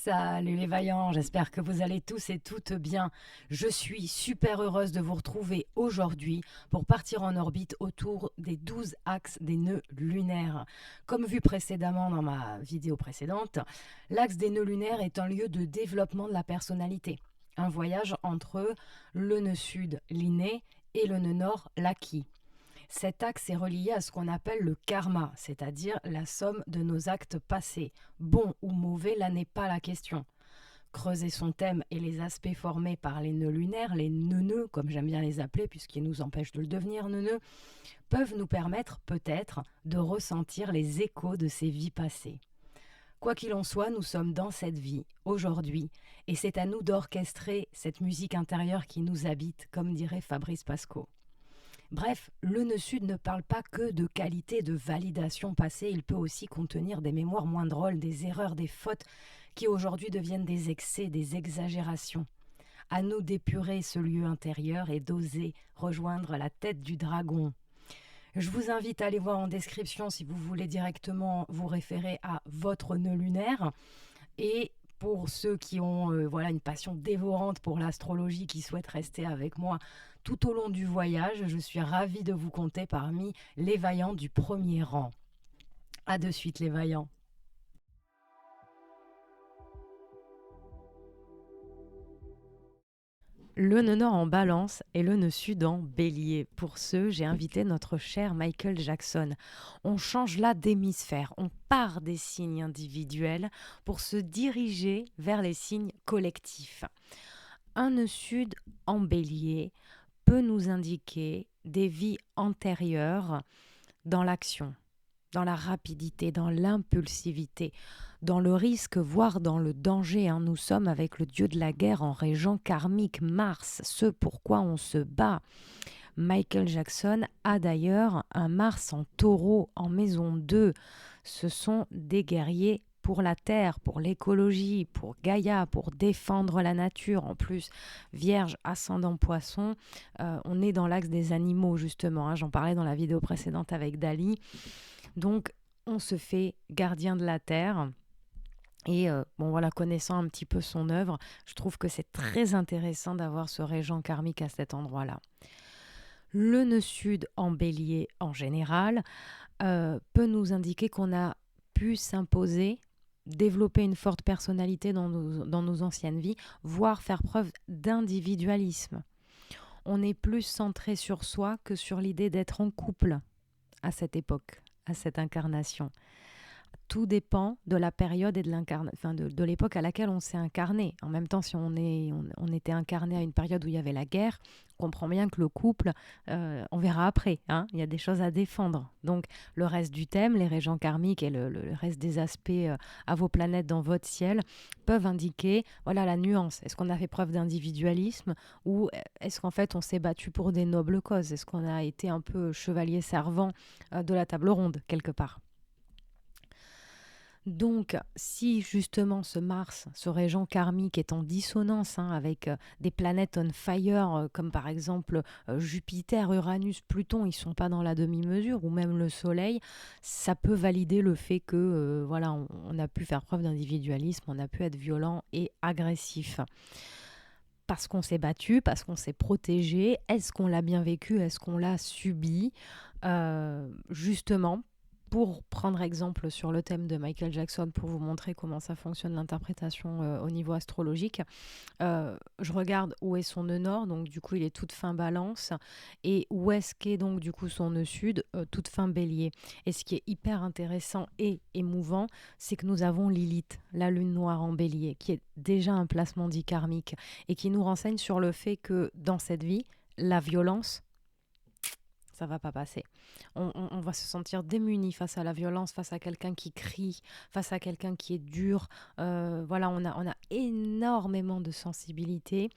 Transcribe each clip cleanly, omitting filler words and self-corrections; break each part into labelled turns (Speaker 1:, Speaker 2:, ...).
Speaker 1: Salut les vaillants, j'espère que vous allez tous et toutes bien. Je suis super heureuse de vous retrouver aujourd'hui pour partir en orbite autour des 12 axes des nœuds lunaires. Comme vu précédemment dans ma vidéo précédente, l'axe des nœuds lunaires est un lieu de développement de la personnalité. Un voyage entre le nœud sud, l'inné, et le nœud nord, l'acquis. Cet axe est relié à ce qu'on appelle le karma, c'est-à-dire la somme de nos actes passés. Bon ou mauvais, là n'est pas la question. Creuser son thème et les aspects formés par les nœuds lunaires, les nœuds, comme j'aime bien les appeler, puisqu'ils nous empêchent de le devenir nœuds, peuvent nous permettre peut-être de ressentir les échos de ces vies passées. Quoi qu'il en soit, nous sommes dans cette vie, aujourd'hui, et c'est à nous d'orchestrer cette musique intérieure qui nous habite, comme dirait Fabrice Pasco. Bref, le nœud sud ne parle pas que de qualité de validation passée, il peut aussi contenir des mémoires moins drôles, des erreurs, des fautes qui aujourd'hui deviennent des excès, des exagérations. À nous d'épurer ce lieu intérieur et d'oser rejoindre la tête du dragon. Je vous invite à aller voir en description si vous voulez directement vous référer à votre nœud lunaire. Et pour ceux qui ont une passion dévorante pour l'astrologie, qui souhaitent rester avec moi tout au long du voyage, je suis ravie de vous compter parmi les vaillants du premier rang. À de suite les vaillants. Le nœud nord en balance et le nœud sud en bélier. Pour ce, j'ai invité notre cher Michael Jackson. On change là d'hémisphère, on part des signes individuels pour se diriger vers les signes collectifs. Un nœud sud en bélier peut nous indiquer des vies antérieures dans l'action, dans la rapidité, dans l'impulsivité, dans le risque, voire dans le danger. Nous sommes avec le dieu de la guerre en régent karmique, Mars, ce pourquoi on se bat. Michael Jackson a d'ailleurs un Mars en taureau en maison 2. Ce sont des guerriers pour la terre, pour l'écologie, pour Gaïa, pour défendre la nature. En plus, Vierge, ascendant poisson, on est dans l'axe des animaux justement. J'en parlais dans la vidéo précédente avec Dali. Donc, on se fait gardien de la terre. Et connaissant un petit peu son œuvre, je trouve que c'est très intéressant d'avoir ce régent karmique à cet endroit-là. Le nœud sud en bélier en général peut nous indiquer qu'on a pu s'imposer, développer une forte personnalité dans nos anciennes vies, voire faire preuve d'individualisme. On est plus centré sur soi que sur l'idée d'être en couple à cette époque, à cette incarnation. Tout dépend de la période et de l'époque à laquelle on s'est incarné. En même temps, si on était incarné à une période où il y avait la guerre, on comprend bien que le couple, on verra après, il y a des choses à défendre. Donc le reste du thème, les régents karmiques et le reste des aspects à vos planètes dans votre ciel peuvent indiquer la nuance. Est-ce qu'on a fait preuve d'individualisme ou est-ce qu'en fait on s'est battu pour des nobles causes? Est-ce qu'on a été un peu chevalier servant de la table ronde quelque part? Donc, si justement ce Mars, ce régent karmique est en dissonance avec des planètes on fire, comme par exemple Jupiter, Uranus, Pluton, ils ne sont pas dans la demi-mesure, ou même le Soleil, ça peut valider le fait que on a pu faire preuve d'individualisme, on a pu être violent et agressif. Parce qu'on s'est battu, parce qu'on s'est protégé. Est-ce qu'on l'a bien vécu? Est-ce qu'on l'a subi? Justement, pour prendre exemple sur le thème de Michael Jackson, pour vous montrer comment ça fonctionne l'interprétation au niveau astrologique, je regarde où est son nœud nord, donc du coup il est toute fin balance, et où est-ce qu'est donc du coup son nœud sud, toute fin bélier. Et ce qui est hyper intéressant et émouvant, c'est que nous avons Lilith, la lune noire en bélier, qui est déjà un placement dit karmique, et qui nous renseigne sur le fait que dans cette vie, la violence, ça va pas passer. On va se sentir démuni face à la violence, face à quelqu'un qui crie, face à quelqu'un qui est dur. On a énormément de sensibilité.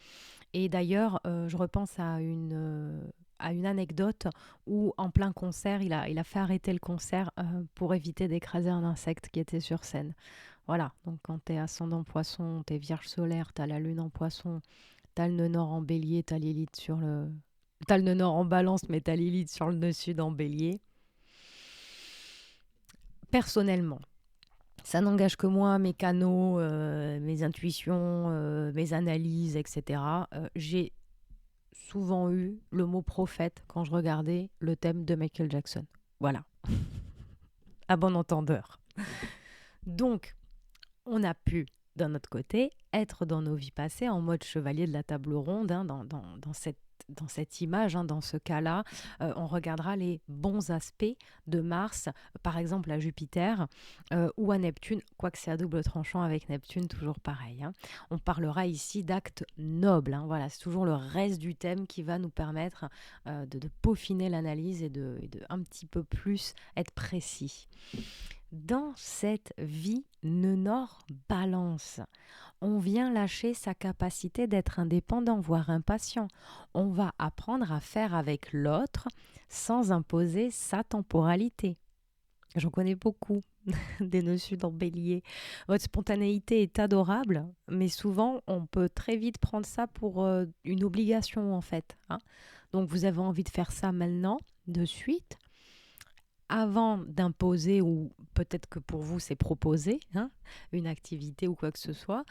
Speaker 1: Et d'ailleurs, je repense à une anecdote où, en plein concert, il a fait arrêter le concert pour éviter d'écraser un insecte qui était sur scène. Voilà, donc quand t'es ascendant poisson, t'es vierge solaire, t'as la lune en poisson, t'as le nœud nord en bélier, t'as Lilith sur le... T'as le nœud nord en balance, mais t'as Lilith sur le nœud sud en bélier. Personnellement, Ça n'engage que moi, mes canaux, mes intuitions, mes analyses, etc. J'ai souvent eu le mot prophète quand je regardais le thème de Michael Jackson. Voilà, à bon entendeur. Donc, on a pu, d'un autre côté, être dans nos vies passées en mode chevalier de la table ronde, hein, dans cette image, hein, dans ce cas-là, on regardera les bons aspects de Mars, par exemple à Jupiter ou à Neptune, quoique c'est à double tranchant avec Neptune, toujours pareil. Hein. On parlera ici d'actes nobles. Hein, voilà, c'est toujours le reste du thème qui va nous permettre de peaufiner l'analyse et de un petit peu plus être précis. Dans cette vie Nord-Balance, on vient lâcher sa capacité d'être indépendant, voire impatient. On va apprendre à faire avec l'autre sans imposer sa temporalité. J'en connais beaucoup des notions en bélier. Votre spontanéité est adorable, mais souvent on peut très vite prendre ça pour une obligation en fait. Hein. Donc vous avez envie de faire ça maintenant, de suite, avant d'imposer, ou peut-être que pour vous c'est proposer, hein, une activité ou quoi que ce soit,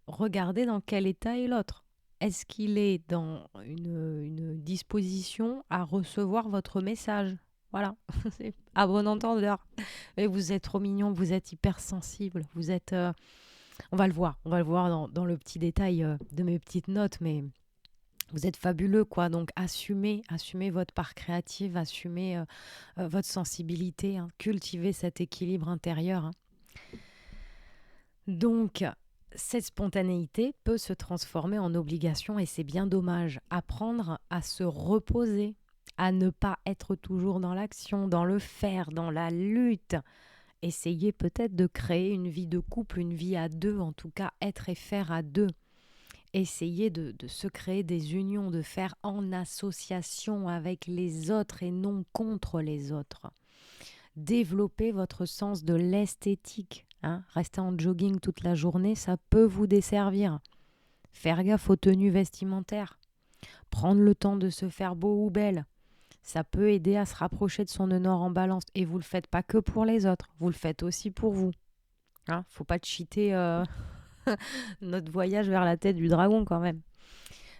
Speaker 1: regardez dans quel état est l'autre. Est-ce qu'il est dans une disposition à recevoir votre message? Voilà, c'est à bon entendeur. Et vous êtes trop mignon, vous êtes hypersensible, vous êtes... on va le voir dans le petit détail de mes petites notes, mais vous êtes fabuleux, quoi. Donc, assumez votre part créative, assumez votre sensibilité, hein. Cultivez cet équilibre intérieur. Hein. Donc, cette spontanéité peut se transformer en obligation et c'est bien dommage. Apprendre à se reposer, à ne pas être toujours dans l'action, dans le faire, dans la lutte. Essayez peut-être de créer une vie de couple, une vie à deux, en tout cas être et faire à deux. Essayez de se créer des unions, de faire en association avec les autres et non contre les autres. Développez votre sens de l'esthétique. Hein. Rester en jogging toute la journée, ça peut vous desservir. Faire gaffe aux tenues vestimentaires. Prendre le temps de se faire beau ou belle. Ça peut aider à se rapprocher de son nord en balance. Et vous ne le faites pas que pour les autres, vous le faites aussi pour vous. Hein, faut pas cheater notre voyage vers la tête du dragon quand même.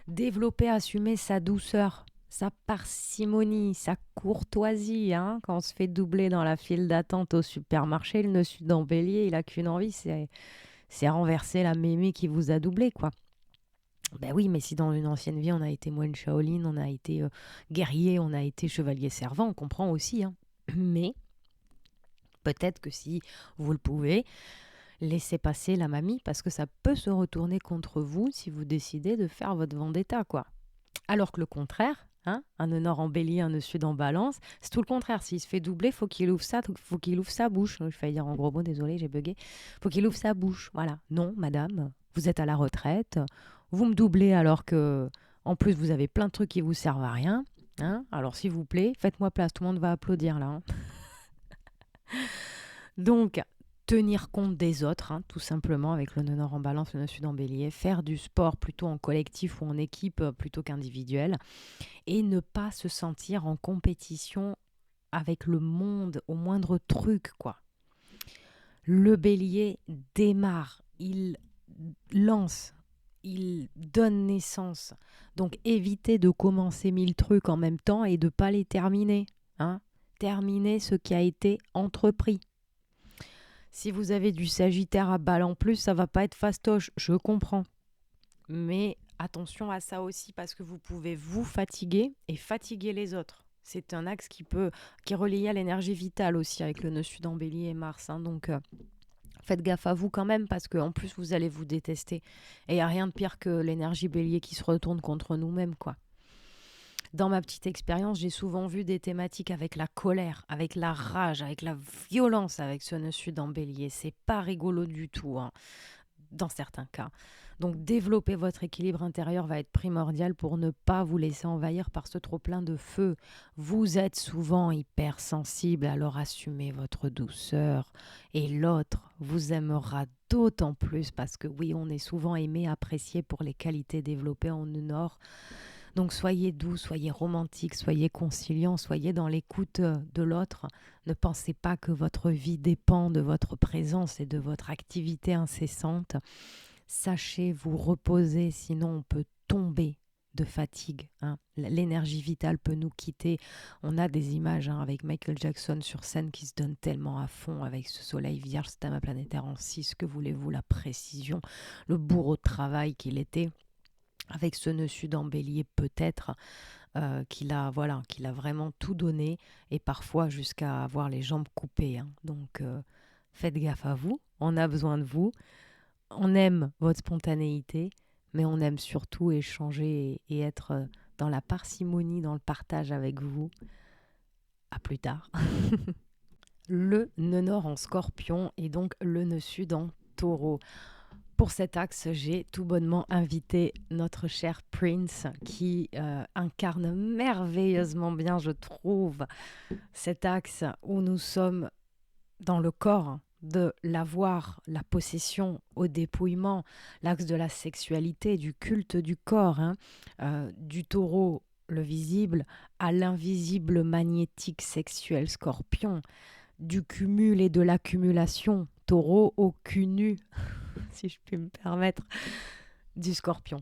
Speaker 1: Développer, assumer sa douceur, sa parcimonie, sa courtoisie. Hein. Quand on se fait doubler dans la file d'attente au supermarché, le nœud sud en bélier, il a qu'une envie, c'est renverser la mémé qui vous a doublé, quoi. Ben oui, mais si dans une ancienne vie, on a été moine Shaolin, on a été guerrier, on a été chevalier servant, on comprend aussi. Hein. Mais peut-être que si vous le pouvez, laissez passer la mamie parce que ça peut se retourner contre vous si vous décidez de faire votre vendetta, quoi. Alors que le contraire, hein, un nœud nord en bélier, un nœud sud en balance, c'est tout le contraire. S'il se fait doubler, faut qu'il ouvre sa bouche. Je failli dire en gros mots, désolé, j'ai bugué. Faut qu'il ouvre sa bouche. Voilà. Non, madame, vous êtes à la retraite. Vous me doublez alors que, en plus, vous avez plein de trucs qui vous servent à rien. Hein. Alors, s'il vous plaît, faites-moi place. Tout le monde va applaudir là. Hein. Donc, tenir compte des autres, hein, tout simplement, avec le nœud nord en balance, le nœud sud en bélier, faire du sport plutôt en collectif ou en équipe plutôt qu'individuel, et ne pas se sentir en compétition avec le monde au moindre truc, quoi. Le bélier démarre, il lance, il donne naissance. Donc évitez de commencer 1000 trucs en même temps et de ne pas les terminer. Hein. Terminez ce qui a été entrepris. Si vous avez du Sagittaire à balle en plus, ça va pas être fastoche, je comprends. Mais attention à ça aussi parce que vous pouvez vous fatiguer et fatiguer les autres. C'est un axe qui est relié à l'énergie vitale aussi avec le nœud sud en bélier et Mars. Hein, donc faites gaffe à vous quand même parce qu'en plus vous allez vous détester. Et il n'y a rien de pire que l'énergie bélier qui se retourne contre nous-mêmes, quoi. Dans ma petite expérience, j'ai souvent vu des thématiques avec la colère, avec la rage, avec la violence avec ce nœud sud en bélier. C'est pas rigolo du tout, hein, dans certains cas. Donc développer votre équilibre intérieur va être primordial pour ne pas vous laisser envahir par ce trop-plein de feu. Vous êtes souvent hypersensible, alors assumez votre douceur. Et l'autre vous aimera d'autant plus parce que oui, on est souvent aimé, apprécié pour les qualités développées en nord. Donc soyez doux, soyez romantique, soyez conciliant, soyez dans l'écoute de l'autre. Ne pensez pas que votre vie dépend de votre présence et de votre activité incessante. Sachez vous reposer, sinon on peut tomber de fatigue. L'énergie vitale peut nous quitter. On a des images avec Michael Jackson sur scène qui se donne tellement à fond avec ce soleil vierge, système planétaire en 6. Que voulez-vous, la précision, le bourreau de travail qu'il était, avec ce nœud sud en bélier peut-être, qu'il a vraiment tout donné et parfois jusqu'à avoir les jambes coupées. Donc faites gaffe à vous, on a besoin de vous. On aime votre spontanéité, mais on aime surtout échanger et être dans la parcimonie, dans le partage avec vous. À plus tard. Le nœud nord en scorpion et donc le nœud sud en taureau. Pour cet axe, j'ai tout bonnement invité notre cher Prince qui incarne merveilleusement bien, je trouve, cet axe où nous sommes dans le corps, de l'avoir, la possession au dépouillement, l'axe de la sexualité, du culte du corps, du taureau, le visible, à l'invisible magnétique sexuel scorpion, du cumul et de l'accumulation, taureau au cul nu, si je puis me permettre, du scorpion.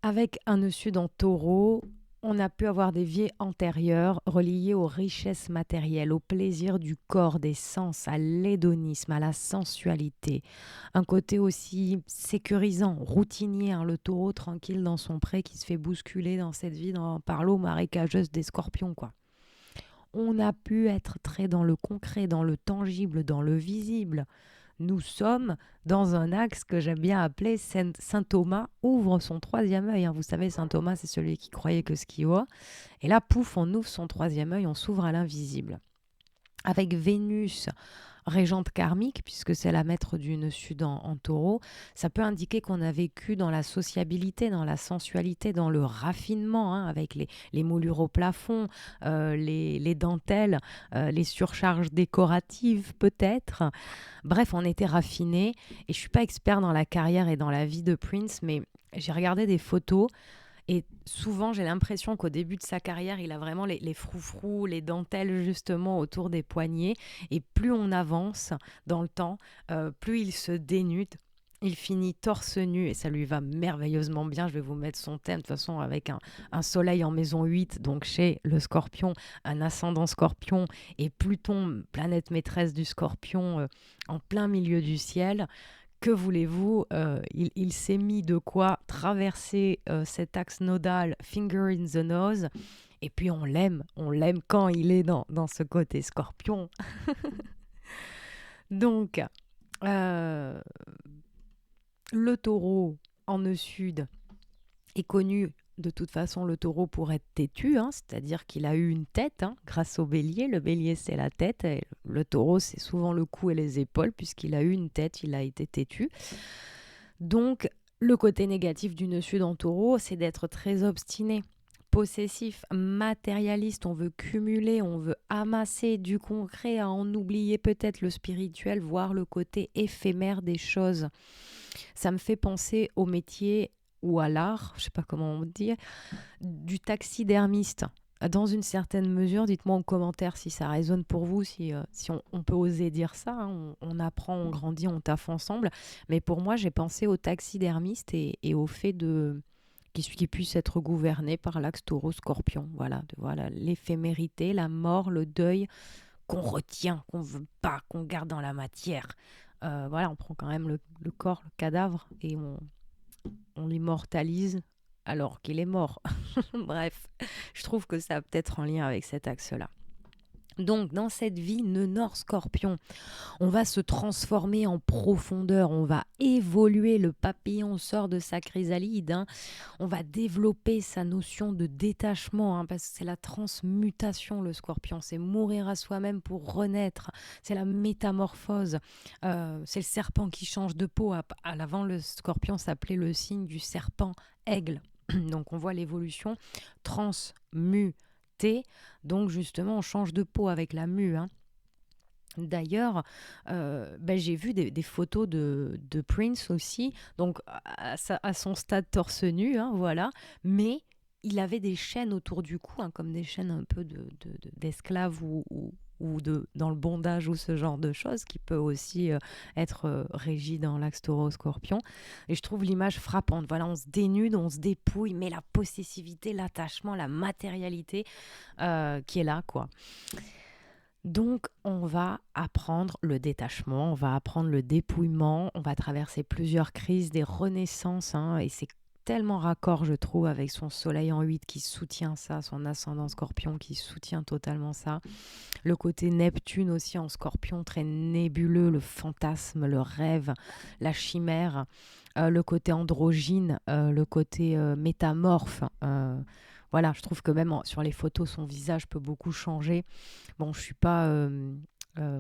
Speaker 1: Avec un nœud sud en taureau, on a pu avoir des vies antérieures reliées aux richesses matérielles, au plaisir du corps, des sens, à l'hédonisme, à la sensualité. Un côté aussi sécurisant, routinier, le taureau tranquille dans son pré qui se fait bousculer dans cette vie par l'eau marécageuse des scorpions, quoi. On a pu être très dans le concret, dans le tangible, dans le visible. Nous sommes dans un axe que j'aime bien appeler Saint Thomas ouvre son troisième œil. Vous savez, Saint Thomas, c'est celui qui croyait que ce qu'il voit. Et là, pouf, on ouvre son troisième œil, on s'ouvre à l'invisible. Avec Vénus, régente karmique, puisque c'est la maître du nœud sud en taureau, ça peut indiquer qu'on a vécu dans la sociabilité, dans la sensualité, dans le raffinement, avec les moulures au plafond, les dentelles, les surcharges décoratives peut-être. Bref, on était raffinés. Et je ne suis pas expert dans la carrière et dans la vie de Prince, mais j'ai regardé des photos. Et souvent, j'ai l'impression qu'au début de sa carrière, il a vraiment les froufrous, les dentelles justement autour des poignets. Et plus on avance dans le temps, plus il se dénude. Il finit torse nu et ça lui va merveilleusement bien. Je vais vous mettre son thème de toute façon avec un soleil en maison 8, donc chez le scorpion, un ascendant scorpion et Pluton, planète maîtresse du scorpion, en plein milieu du ciel. Que voulez-vous, il s'est mis de quoi traverser cet axe nodal, finger in the nose, et puis on l'aime quand il est dans ce côté scorpion. Donc, le taureau en nœud sud est connu. De toute façon, le taureau pour être têtu, c'est-à-dire qu'il a eu une tête grâce au bélier. Le bélier, c'est la tête. Et le taureau, c'est souvent le cou et les épaules, puisqu'il a eu une tête, il a été têtu. Donc, le côté négatif du nœud sud en taureau, c'est d'être très obstiné, possessif, matérialiste. On veut cumuler, on veut amasser du concret, à en oublier peut-être le spirituel, voire le côté éphémère des choses. Ça me fait penser au métier ou à l'art, je ne sais pas comment on dit, du taxidermiste. Dans une certaine mesure, dites-moi en commentaire si ça résonne pour vous, si on peut oser dire ça. On apprend, on grandit, on taffe ensemble. Mais pour moi, j'ai pensé au taxidermiste et au fait qu'il puisse être gouverné par l'axe taureau-scorpion. Voilà, l'éphémérité, la mort, le deuil qu'on retient, qu'on ne veut pas, qu'on garde dans la matière. On prend quand même le corps, le cadavre, et on l'immortalise alors qu'il est mort. Bref, je trouve que ça a peut-être en lien avec cet axe-là. Donc, dans cette vie nœud nord scorpion, on va se transformer en profondeur, on va évoluer, le papillon sort de sa chrysalide, on va développer sa notion de détachement, parce que c'est la transmutation, le scorpion, c'est mourir à soi-même pour renaître, c'est la métamorphose, c'est le serpent qui change de peau. À l'avant, le scorpion s'appelait le signe du serpent aigle. Donc, on voit l'évolution transmutée. Donc justement, on change de peau avec la mue. D'ailleurs, j'ai vu des photos de Prince aussi, donc à son stade torse nu, hein, voilà, mais il avait des chaînes autour du cou, hein, comme des chaînes un peu d'esclaves ou dans le bondage ou ce genre de choses, qui peut aussi être régi dans l'axe taureau-scorpion. Et je trouve l'image frappante. Voilà, on se dénude, on se dépouille, mais la possessivité, l'attachement, la matérialité qui est là, quoi. Donc, on va apprendre le détachement, on va apprendre le dépouillement, on va traverser plusieurs crises, des renaissances, hein, et c'est tellement raccord, je trouve, avec son soleil en 8 qui soutient ça, son ascendant scorpion qui soutient totalement ça. Le côté Neptune aussi en scorpion, très nébuleux, le fantasme, le rêve, la chimère, le côté androgyne, le côté métamorphe. Voilà, je trouve que même sur les photos, son visage peut beaucoup changer. Bon, je suis pas.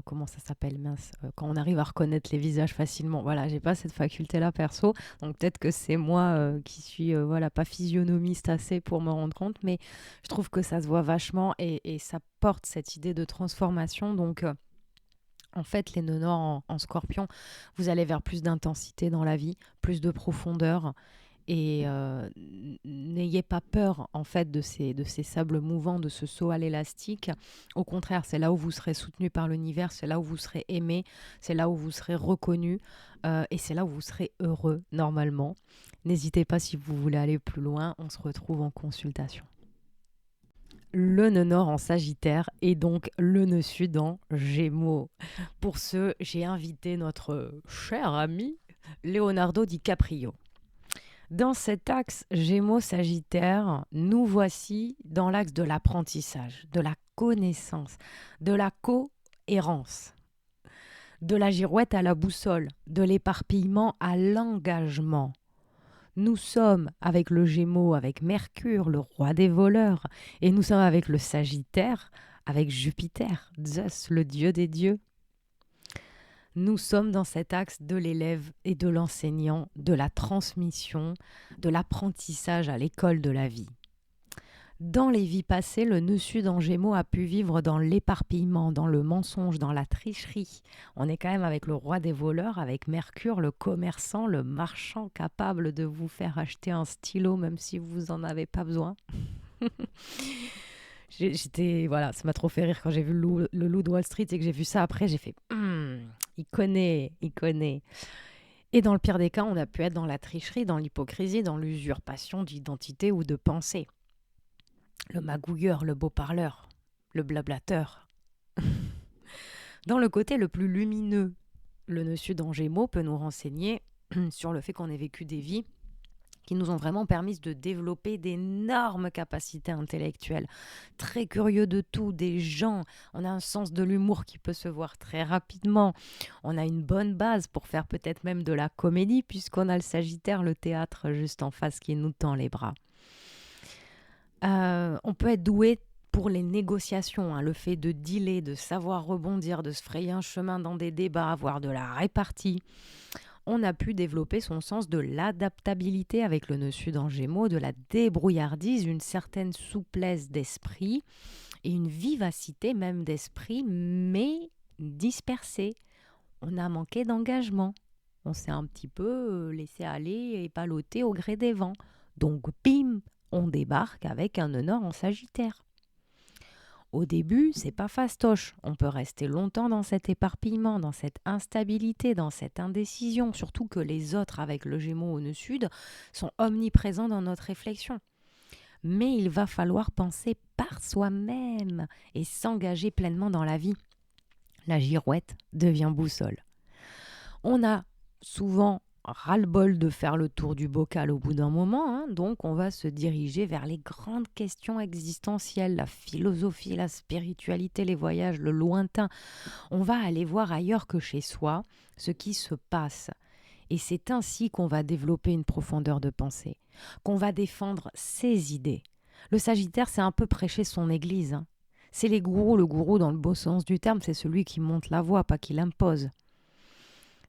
Speaker 1: Comment ça s'appelle, mince, quand on arrive à reconnaître les visages facilement. Voilà, j'ai pas cette faculté-là perso, donc peut-être que c'est moi qui suis voilà pas physionomiste assez pour me rendre compte, mais je trouve que ça se voit vachement et ça porte cette idée de transformation. Donc en fait, les nœuds nord en scorpion, vous allez vers plus d'intensité dans la vie, plus de profondeur. Et n'ayez pas peur en fait de ces sables mouvants, de ce saut à l'élastique. Au contraire, c'est là où vous serez soutenu par l'univers, c'est là où vous serez aimé, c'est là où vous serez reconnu et c'est là où vous serez heureux normalement. N'hésitez pas si vous voulez aller plus loin, on se retrouve en consultation. Le nœud nord en Sagittaire et donc le nœud sud en Gémeaux. Pour ce, j'ai invité notre cher ami Leonardo DiCaprio. Dans cet axe Gémeaux-Sagittaire, nous voici dans l'axe de l'apprentissage, de la connaissance, de la cohérence, de la girouette à la boussole, de l'éparpillement à l'engagement. Nous sommes avec le Gémeaux, avec Mercure, le roi des voleurs, et nous sommes avec le Sagittaire, avec Jupiter, Zeus, le dieu des dieux. Nous sommes dans cet axe de l'élève et de l'enseignant, de la transmission, de l'apprentissage à l'école de la vie. Dans les vies passées, le nœud sud en Gémeaux a pu vivre dans l'éparpillement, dans le mensonge, dans la tricherie. On est quand même avec le roi des voleurs, avec Mercure, le commerçant, le marchand capable de vous faire acheter un stylo même si vous n'en avez pas besoin. Voilà, ça m'a trop fait rire quand j'ai vu le loup de Wall Street et que j'ai vu ça après, j'ai fait il connaît, il connaît. Et dans le pire des cas, on a pu être dans la tricherie, dans l'hypocrisie, dans l'usurpation d'identité ou de pensée. Le magouilleur, le beau parleur, le blablateur. Dans le côté le plus lumineux, le nœud sud en Gémeaux peut nous renseigner sur le fait qu'on ait vécu des vies qui nous ont vraiment permis de développer d'énormes capacités intellectuelles. Très curieux de tout, des gens. On a un sens de l'humour qui peut se voir très rapidement. On a une bonne base pour faire peut-être même de la comédie, puisqu'on a le Sagittaire, le théâtre juste en face qui nous tend les bras. On peut être doué pour les négociations, hein, le fait de dealer, de savoir rebondir, de se frayer un chemin dans des débats, avoir de la répartie. On a pu développer son sens de l'adaptabilité avec le nœud sud en Gémeaux, de la débrouillardise, une certaine souplesse d'esprit et une vivacité même d'esprit, mais dispersée. On a manqué d'engagement. On s'est un petit peu laissé aller et balloter au gré des vents. Donc, bim, on débarque avec un nœud nord en Sagittaire. Au début, c'est pas fastoche. On peut rester longtemps dans cet éparpillement, dans cette instabilité, dans cette indécision, surtout que les autres avec le Gémeaux au nœud sud sont omniprésents dans notre réflexion. Mais il va falloir penser par soi-même et s'engager pleinement dans la vie. La girouette devient boussole. On a souvent ras-le-bol de faire le tour du bocal au bout d'un moment, hein, donc on va se diriger vers les grandes questions existentielles, la philosophie, la spiritualité, les voyages, le lointain. On va aller voir ailleurs que chez soi ce qui se passe. Et c'est ainsi qu'on va développer une profondeur de pensée, qu'on va défendre ses idées. Le Sagittaire, c'est un peu prêcher son église, hein. C'est les gourous, le gourou dans le beau sens du terme, c'est celui qui monte la voie, pas qui l'impose.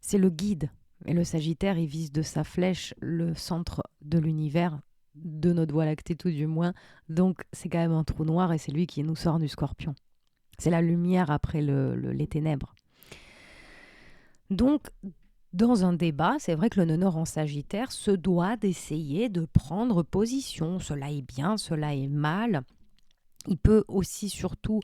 Speaker 1: C'est le guide. Et le Sagittaire, il vise de sa flèche le centre de l'univers, de notre Voie lactée tout du moins. Donc c'est quand même un trou noir et c'est lui qui nous sort du Scorpion. C'est la lumière après les ténèbres. Donc, dans un débat, c'est vrai que le nœud nord en Sagittaire se doit d'essayer de prendre position. Cela est bien, cela est mal. Il peut aussi surtout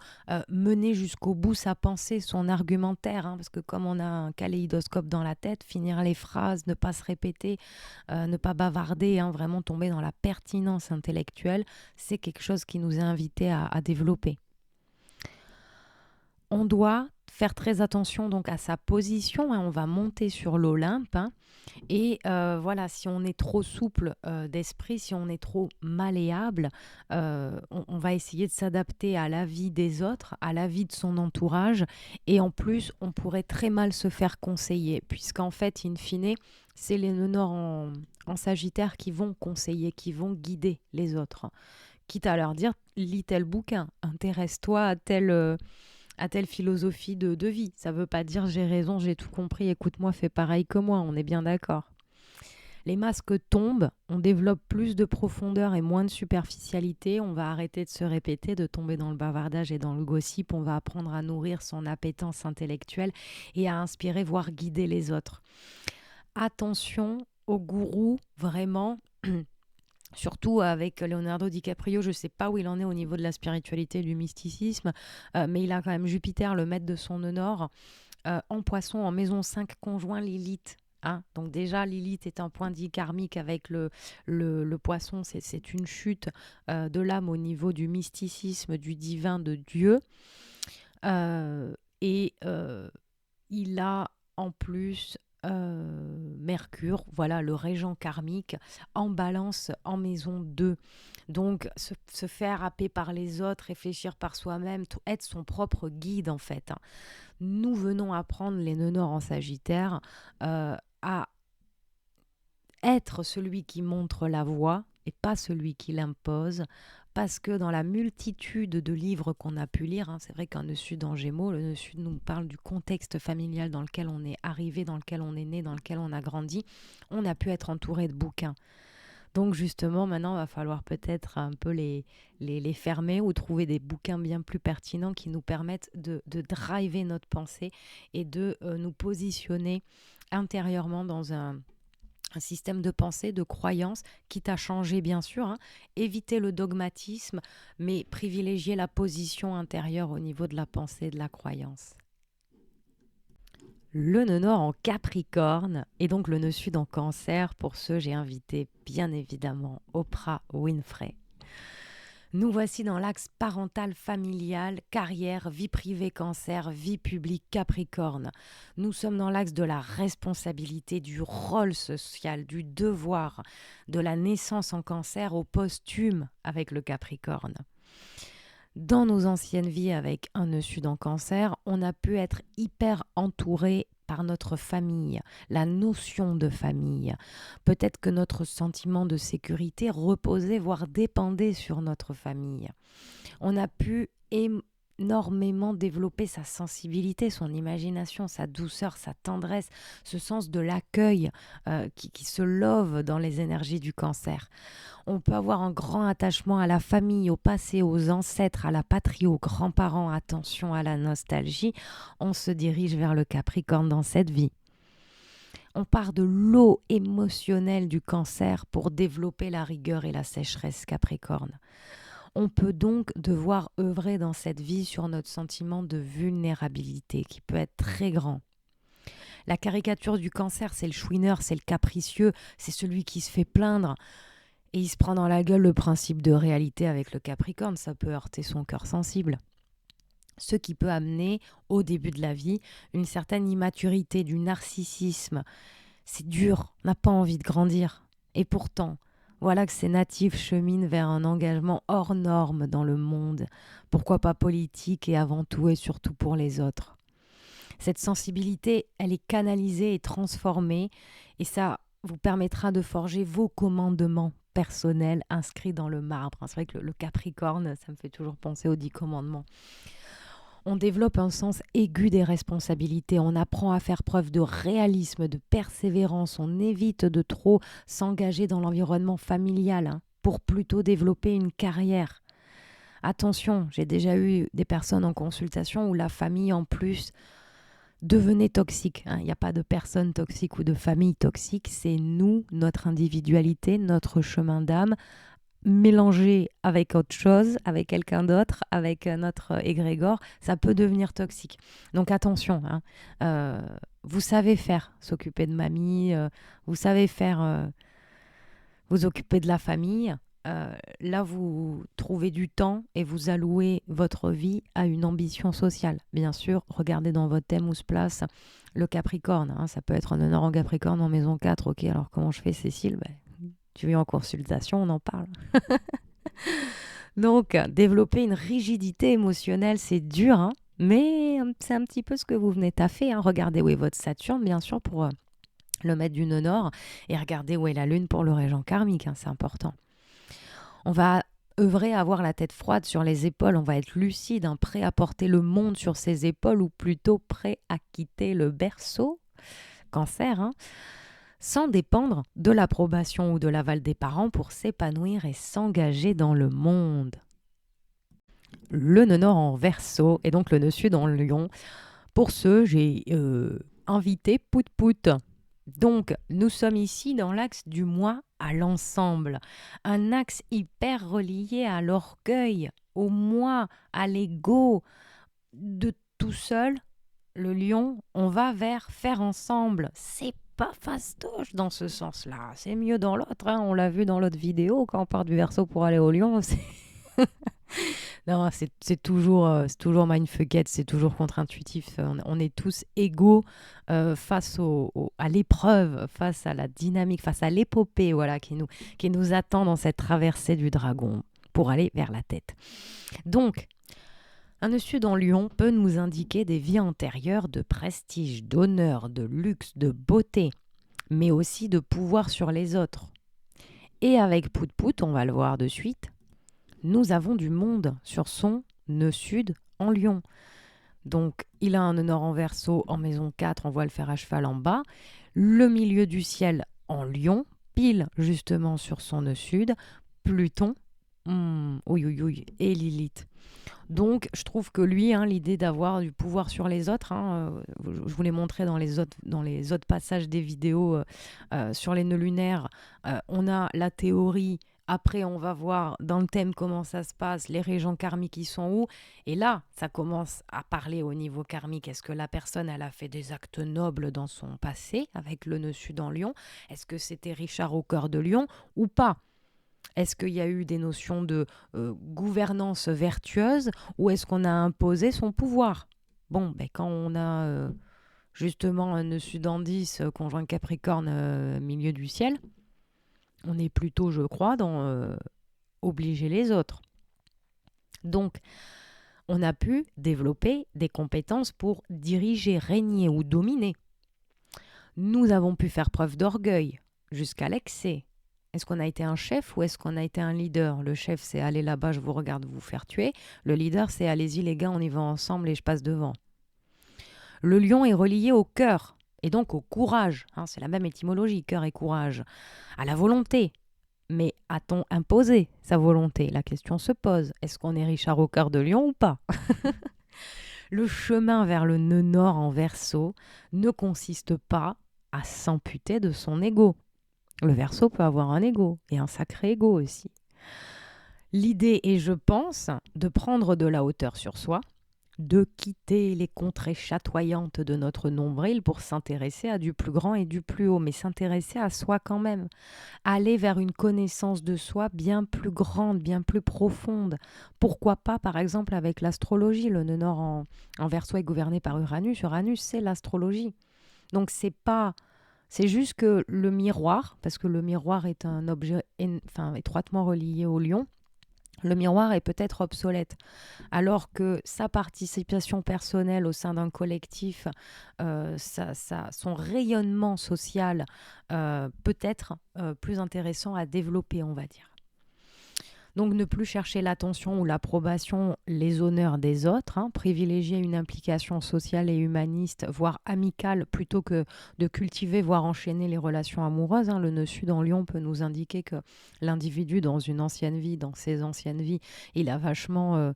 Speaker 1: mener jusqu'au bout sa pensée, son argumentaire, hein, parce que comme on a un kaléidoscope dans la tête, finir les phrases, ne pas se répéter, ne pas bavarder, hein, vraiment tomber dans la pertinence intellectuelle, c'est quelque chose qui nous est invité à développer. On doit faire très attention donc à sa position, hein, on va monter sur l'Olympe, hein, et voilà, si on est trop souple d'esprit, si on est trop malléable, on va essayer de s'adapter à la vie des autres, à la vie de son entourage, et en plus, on pourrait très mal se faire conseiller, puisqu'en fait, in fine, c'est les nœuds nord en Sagittaire qui vont conseiller, qui vont guider les autres, quitte à leur dire, lis tel bouquin, intéresse-toi à telle philosophie de vie. Ça ne veut pas dire j'ai raison, j'ai tout compris, écoute-moi, fais pareil que moi, on est bien d'accord. Les masques tombent, on développe plus de profondeur et moins de superficialité, on va arrêter de se répéter, de tomber dans le bavardage et dans le gossip, on va apprendre à nourrir son appétence intellectuelle et à inspirer, voire guider les autres. Attention aux gourous, vraiment. Surtout avec Leonardo DiCaprio, je ne sais pas où il en est au niveau de la spiritualité et du mysticisme, mais il a quand même Jupiter, le maître de son nœud nord, en poisson, en maison 5 conjoint Lilith. Hein. Donc déjà, Lilith est un point dit karmique avec le poisson, c'est une chute de l'âme au niveau du mysticisme, du divin, de Dieu. Et il a en plus Mercure, voilà le régent karmique, en balance en maison 2. Donc se faire happer par les autres, réfléchir par soi-même, être son propre guide en fait. Hein. Nous venons apprendre les nœuds nord en Sagittaire à être celui qui montre la voie et pas celui qui l'impose, parce que dans la multitude de livres qu'on a pu lire, hein, c'est vrai qu'un nœud sud en Gémeaux, le nœud sud nous parle du contexte familial dans lequel on est arrivé, dans lequel on est né, dans lequel on a grandi, on a pu être entouré de bouquins. Donc justement, maintenant, il va falloir peut-être un peu les fermer ou trouver des bouquins bien plus pertinents qui nous permettent de driver notre pensée et de nous positionner intérieurement dans un système de pensée, de croyance, quitte à changer bien sûr, hein, éviter le dogmatisme, mais privilégier la position intérieure au niveau de la pensée et de la croyance. Le nœud nord en Capricorne et donc le nœud sud en Cancer. Pour ceux, j'ai invité bien évidemment Oprah Winfrey. Nous voici dans l'axe parental familial, carrière, vie privée Cancer, vie publique Capricorne. Nous sommes dans l'axe de la responsabilité, du rôle social, du devoir, de la naissance en Cancer au posthume avec le Capricorne. Dans nos anciennes vies avec un nœud sud en Cancer, on a pu être hyper entouré par notre famille, la notion de famille. Peut-être que notre sentiment de sécurité reposait, voire dépendait sur notre famille. On a pu énormément développer sa sensibilité, son imagination, sa douceur, sa tendresse, ce sens de l'accueil qui se love dans les énergies du Cancer. On peut avoir un grand attachement à la famille, au passé, aux ancêtres, à la patrie, aux grands-parents. Attention à la nostalgie. On se dirige vers le Capricorne dans cette vie. On part de l'eau émotionnelle du Cancer pour développer la rigueur et la sécheresse Capricorne. On peut donc devoir œuvrer dans cette vie sur notre sentiment de vulnérabilité qui peut être très grand. La caricature du Cancer, c'est le chouineur, c'est le capricieux, c'est celui qui se fait plaindre. Et il se prend dans la gueule le principe de réalité avec le Capricorne, ça peut heurter son cœur sensible. Ce qui peut amener, au début de la vie, une certaine immaturité, du narcissisme. C'est dur, on n'a pas envie de grandir. Et pourtant, voilà que ces natifs cheminent vers un engagement hors norme dans le monde. Pourquoi pas politique et avant tout et surtout pour les autres. Cette sensibilité, elle est canalisée et transformée et ça vous permettra de forger vos commandements personnels inscrits dans le marbre. C'est vrai que le Capricorne, ça me fait toujours penser aux 10 commandements. On développe un sens aigu des responsabilités, on apprend à faire preuve de réalisme, de persévérance, on évite de trop s'engager dans l'environnement familial pour plutôt développer une carrière. Attention, j'ai déjà eu des personnes en consultation où la famille en plus devenez toxique, hein. Il n'y a pas de personne toxique ou de famille toxique. C'est nous, notre individualité, notre chemin d'âme, mélangé avec autre chose, avec quelqu'un d'autre, avec notre égrégore, ça peut devenir toxique. Donc attention, hein. Euh, vous savez faire, s'occuper de mamie, vous savez faire, vous occuper de la famille. Là, vous trouvez du temps et vous allouez votre vie à une ambition sociale. Bien sûr, regardez dans votre thème où se place le Capricorne, hein. Ça peut être un honneur en Capricorne en maison 4. Ok, alors comment je fais, Cécile? Tu viens en consultation, on en parle. Donc, développer une rigidité émotionnelle, c'est dur, hein, mais c'est un petit peu ce que vous venez taffer, hein. Regardez où est votre Saturne, bien sûr, pour le mettre du nœud nord, et regardez où est la Lune pour le régent karmique, hein, c'est important. On va œuvrer à avoir la tête froide sur les épaules, on va être lucide, hein, prêt à porter le monde sur ses épaules, ou plutôt prêt à quitter le berceau, Cancer, hein, sans dépendre de l'approbation ou de l'aval des parents pour s'épanouir et s'engager dans le monde. Le nœud nord en Verseau et donc le nœud sud en Lion. Pour ce, j'ai invité Pout Pout. Donc, nous sommes ici dans l'axe du moi à l'ensemble. Un axe hyper relié à l'orgueil, au moi, à l'ego. De tout seul, le lion, on va vers faire ensemble. C'est pas fastoche dans ce sens-là. C'est mieux dans l'autre, hein. On l'a vu dans l'autre vidéo, quand on part du Verseau pour aller au lion. Non, c'est toujours mindfuckette, c'est toujours contre-intuitif. On est tous égaux face à l'épreuve, face à la dynamique, face à l'épopée, voilà, qui nous attend dans cette traversée du dragon pour aller vers la tête. Donc, un nœud sud en Lion peut nous indiquer des vies antérieures de prestige, d'honneur, de luxe, de beauté, mais aussi de pouvoir sur les autres. Et avec Pout Pout, on va le voir de suite, nous avons du monde sur son nœud sud en Lion. Donc, il a un nœud nord en Verseau en maison 4, on voit le fer à cheval en bas. Le milieu du ciel en Lion, pile justement sur son nœud sud. Pluton, et Lilith. Donc, je trouve que lui, hein, l'idée d'avoir du pouvoir sur les autres, hein, je vous l'ai montré dans les autres passages des vidéos sur les nœuds lunaires, on a la théorie. Après, on va voir dans le thème comment ça se passe, les régents karmiques qui sont où. Et là, ça commence à parler au niveau karmique. Est-ce que la personne, elle a fait des actes nobles dans son passé, avec le nœud sud en Lion? Est-ce que c'était Richard au cœur de Lion ou pas? Est-ce qu'il y a eu des notions de gouvernance vertueuse ou est-ce qu'on a imposé son pouvoir? Bon, quand on a justement un nœud sud en 10, conjoint Capricorne, milieu du ciel, on est plutôt, je crois, dans obliger les autres. Donc, on a pu développer des compétences pour diriger, régner ou dominer. Nous avons pu faire preuve d'orgueil jusqu'à l'excès. Est-ce qu'on a été un chef ou est-ce qu'on a été un leader? Le chef, c'est aller là-bas, je vous regarde vous faire tuer. Le leader, c'est allez-y les gars, on y va ensemble et je passe devant. Le lion est relié au cœur et donc au courage. Hein, c'est la même étymologie, cœur et courage. À la volonté. Mais a-t-on imposé sa volonté? La question se pose. Est-ce qu'on est Richard au cœur de lion ou pas? Le chemin vers le nœud nord en Verseau ne consiste pas à s'amputer de son ego. Le Verseau peut avoir un ego, et un sacré ego aussi. L'idée est, je pense, de prendre de la hauteur sur soi, de quitter les contrées chatoyantes de notre nombril pour s'intéresser à du plus grand et du plus haut, mais s'intéresser à soi quand même. Aller vers une connaissance de soi bien plus grande, bien plus profonde. Pourquoi pas, par exemple, avec l'astrologie? Le nœud nord en Verseau est gouverné par Uranus. Uranus, c'est l'astrologie. Donc, c'est juste que le miroir, parce que le miroir est un objet étroitement relié au lion, le miroir est peut-être obsolète, alors que sa participation personnelle au sein d'un collectif, son rayonnement social peut être plus intéressant à développer, on va dire. Donc ne plus chercher l'attention ou l'approbation, les honneurs des autres, hein, privilégier une implication sociale et humaniste, voire amicale, plutôt que de cultiver, voire enchaîner les relations amoureuses. Hein. Le nœud sud en Lion peut nous indiquer que l'individu, dans une ancienne vie, dans ses anciennes vies, il a vachement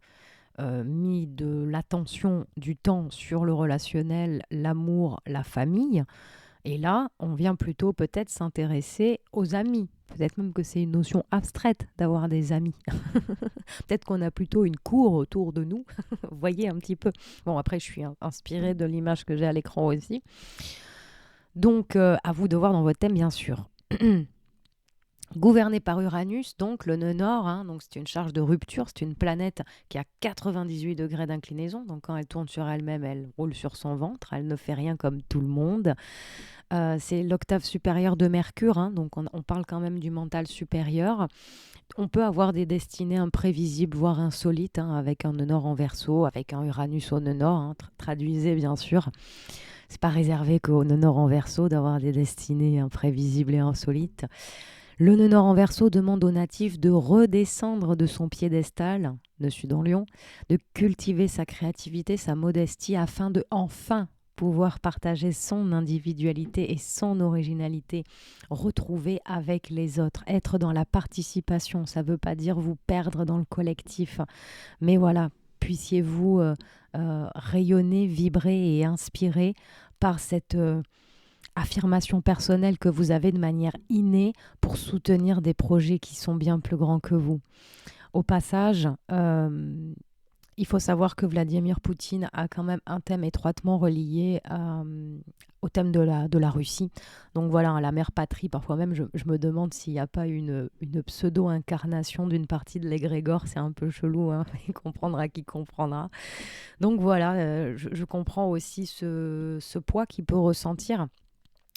Speaker 1: mis de l'attention, du temps sur le relationnel, l'amour, la famille. Et là, on vient plutôt peut-être s'intéresser aux amis. Peut-être même que c'est une notion abstraite d'avoir des amis. Peut-être qu'on a plutôt une cour autour de nous. Vous voyez un petit peu. Bon, après, je suis inspirée de l'image que j'ai à l'écran aussi. Donc, à vous de voir dans votre thème, bien sûr. Gouverné par Uranus, donc le nœud nord, hein, donc c'est une charge de rupture, c'est une planète qui a 98 degrés d'inclinaison, donc quand elle tourne sur elle-même, elle roule sur son ventre, elle ne fait rien comme tout le monde. C'est l'octave supérieure de Mercure, hein, donc on parle quand même du mental supérieur. On peut avoir des destinées imprévisibles, voire insolites, hein, avec un nœud nord en Verseau, avec un Uranus au nœud nord, hein, traduisez bien sûr. C'est pas réservé qu'au nœud nord en Verseau d'avoir des destinées imprévisibles et insolites. Le nœud nord en Verseau demande aux natifs de redescendre de son piédestal, de Sud en Lion, de cultiver sa créativité, sa modestie, afin de enfin pouvoir partager son individualité et son originalité, retrouver avec les autres, être dans la participation. Ça ne veut pas dire vous perdre dans le collectif, mais voilà, puissiez-vous rayonner, vibrer et inspirer par cette affirmation personnelle que vous avez de manière innée pour soutenir des projets qui sont bien plus grands que vous. Au passage, il faut savoir que Vladimir Poutine a quand même un thème étroitement relié au thème de la Russie. Donc voilà, la mère patrie, parfois même je me demande s'il n'y a pas une pseudo-incarnation d'une partie de l'égrégore, c'est un peu chelou, hein, il comprendra qui comprendra. Donc voilà, je comprends aussi ce poids qu'il peut ressentir.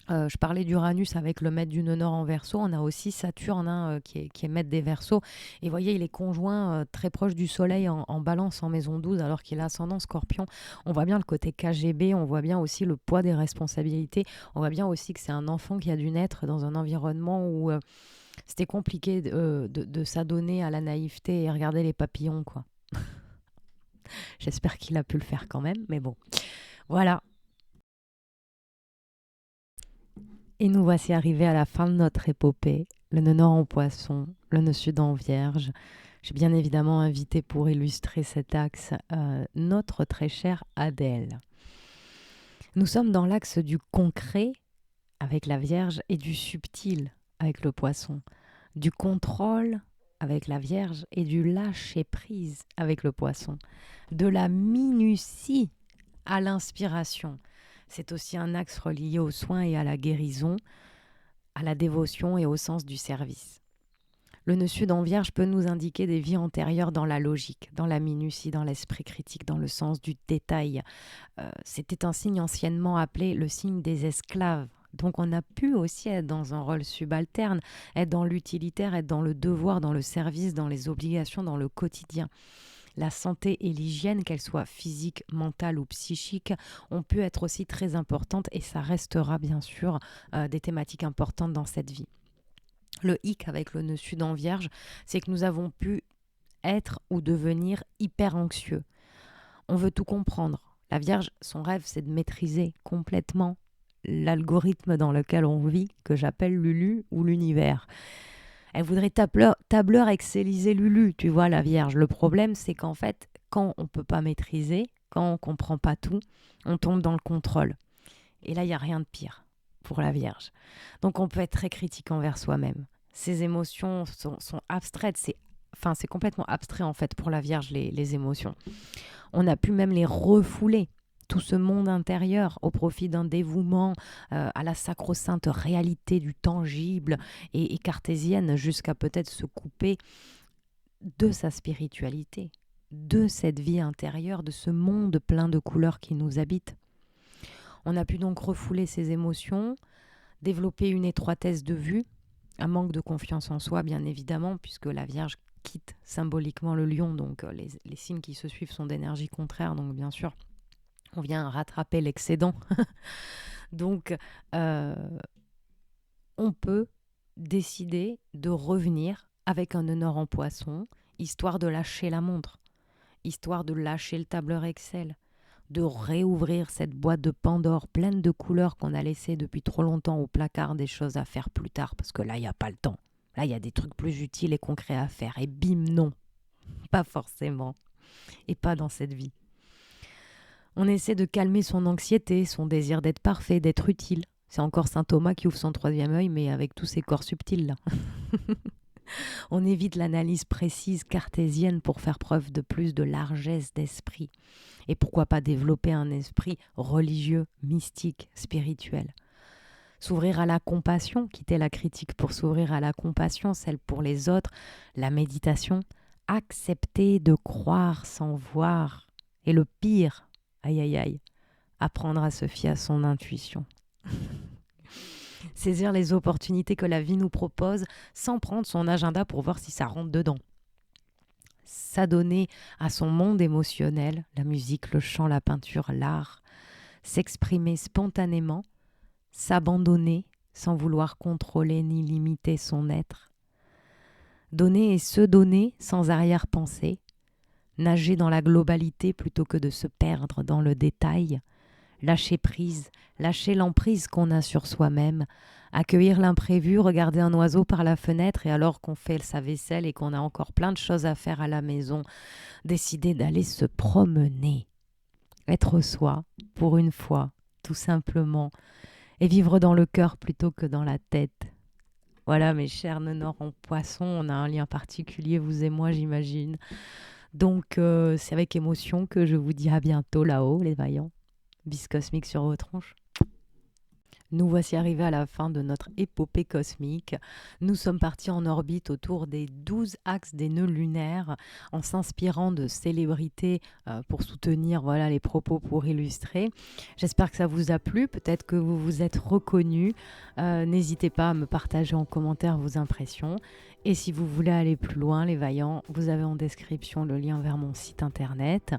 Speaker 1: Je parlais d'Uranus avec le maître du nœud nord en Verseau. On a aussi Saturne, hein, qui est maître des Verseaux. Et vous voyez, il est conjoint très proche du Soleil en Balance en maison 12, alors qu'il a ascendant Scorpion. On voit bien le côté KGB, on voit bien aussi le poids des responsabilités. On voit bien aussi que c'est un enfant qui a dû naître dans un environnement où c'était compliqué de s'adonner à la naïveté et regarder les papillons, quoi. J'espère qu'il a pu le faire quand même, mais bon. Voilà. Et nous voici arrivés à la fin de notre épopée, le nœud nord en Poisson, le nœud sud en Vierge. J'ai bien évidemment invité pour illustrer cet axe notre très chère Adèle. Nous sommes dans l'axe du concret avec la Vierge et du subtil avec le Poisson, du contrôle avec la Vierge et du lâcher-prise avec le Poisson, de la minutie à l'inspiration. C'est aussi un axe relié aux soins et à la guérison, à la dévotion et au sens du service. Le nœud sud en Vierge peut nous indiquer des vies antérieures dans la logique, dans la minutie, dans l'esprit critique, dans le sens du détail. C'était un signe anciennement appelé le signe des esclaves. Donc on a pu aussi être dans un rôle subalterne, être dans l'utilitaire, être dans le devoir, dans le service, dans les obligations, dans le quotidien. La santé et l'hygiène, qu'elles soient physiques, mentales ou psychiques, ont pu être aussi très importantes et ça restera bien sûr des thématiques importantes dans cette vie. Le hic avec le nœud sud en Vierge, c'est que nous avons pu être ou devenir hyper anxieux. On veut tout comprendre. La Vierge, son rêve, c'est de maîtriser complètement l'algorithme dans lequel on vit, que j'appelle Lulu ou l'univers. Elle voudrait tableur excelliser Lulu, tu vois, la Vierge. Le problème, c'est qu'en fait, quand on ne peut pas maîtriser, quand on ne comprend pas tout, on tombe dans le contrôle. Et là, il n'y a rien de pire pour la Vierge. Donc, on peut être très critique envers soi-même. Ces émotions sont abstraites. C'est complètement abstrait, en fait, pour la Vierge, les émotions. On a pu même les refouler. Tout ce monde intérieur au profit d'un dévouement à la sacro-sainte réalité du tangible et cartésienne jusqu'à peut-être se couper de sa spiritualité, de cette vie intérieure, de ce monde plein de couleurs qui nous habite. On a pu donc refouler ces émotions, développer une étroitesse de vue, un manque de confiance en soi bien évidemment puisque la Vierge quitte symboliquement le lion, donc les signes qui se suivent sont d'énergie contraire, donc bien sûr on vient rattraper l'excédent. Donc, on peut décider de revenir avec un nœud nord en Poisson, histoire de lâcher la montre, histoire de lâcher le tableur Excel, de réouvrir cette boîte de Pandore pleine de couleurs qu'on a laissée depuis trop longtemps au placard des choses à faire plus tard, parce que là, il n'y a pas le temps. Là, il y a des trucs plus utiles et concrets à faire. Et bim, non, pas forcément. et pas dans cette vie. On essaie de calmer son anxiété, son désir d'être parfait, d'être utile. C'est encore saint Thomas qui ouvre son troisième œil, mais avec tous ces corps subtils là. On évite l'analyse précise cartésienne pour faire preuve de plus de largesse d'esprit. Et pourquoi pas développer un esprit religieux, mystique, spirituel. S'ouvrir à la compassion, quitter la critique pour s'ouvrir à la compassion, celle pour les autres, la méditation, accepter de croire sans voir. Et le pire, aïe aïe aïe, apprendre à se fier à son intuition. Saisir les opportunités que la vie nous propose sans prendre son agenda pour voir si ça rentre dedans. S'adonner à son monde émotionnel, la musique, le chant, la peinture, l'art. S'exprimer spontanément, s'abandonner sans vouloir contrôler ni limiter son être. Donner et se donner sans arrière-pensée. Nager dans la globalité plutôt que de se perdre dans le détail. Lâcher prise, lâcher l'emprise qu'on a sur soi-même, accueillir l'imprévu, regarder un oiseau par la fenêtre et alors qu'on fait sa vaisselle et qu'on a encore plein de choses à faire à la maison, décider d'aller se promener. Être soi, pour une fois, tout simplement, et vivre dans le cœur plutôt que dans la tête. Voilà mes chers nonors en poisson, on a un lien particulier, vous et moi j'imagine. Donc c'est avec émotion que je vous dis à bientôt là-haut les vaillants. Bis cosmique sur vos tronches. Nous voici arrivés à la fin de notre épopée cosmique. Nous sommes partis en orbite autour des 12 axes des nœuds lunaires en s'inspirant de célébrités pour soutenir les propos pour illustrer. J'espère que ça vous a plu, peut-être que vous vous êtes reconnus. N'hésitez pas à me partager en commentaire vos impressions. Et si vous voulez aller plus loin, les vaillants, vous avez en description le lien vers mon site internet.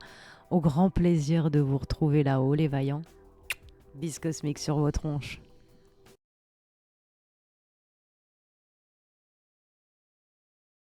Speaker 1: Au grand plaisir de vous retrouver là-haut, les vaillants. Bis cosmique sur vos tronches.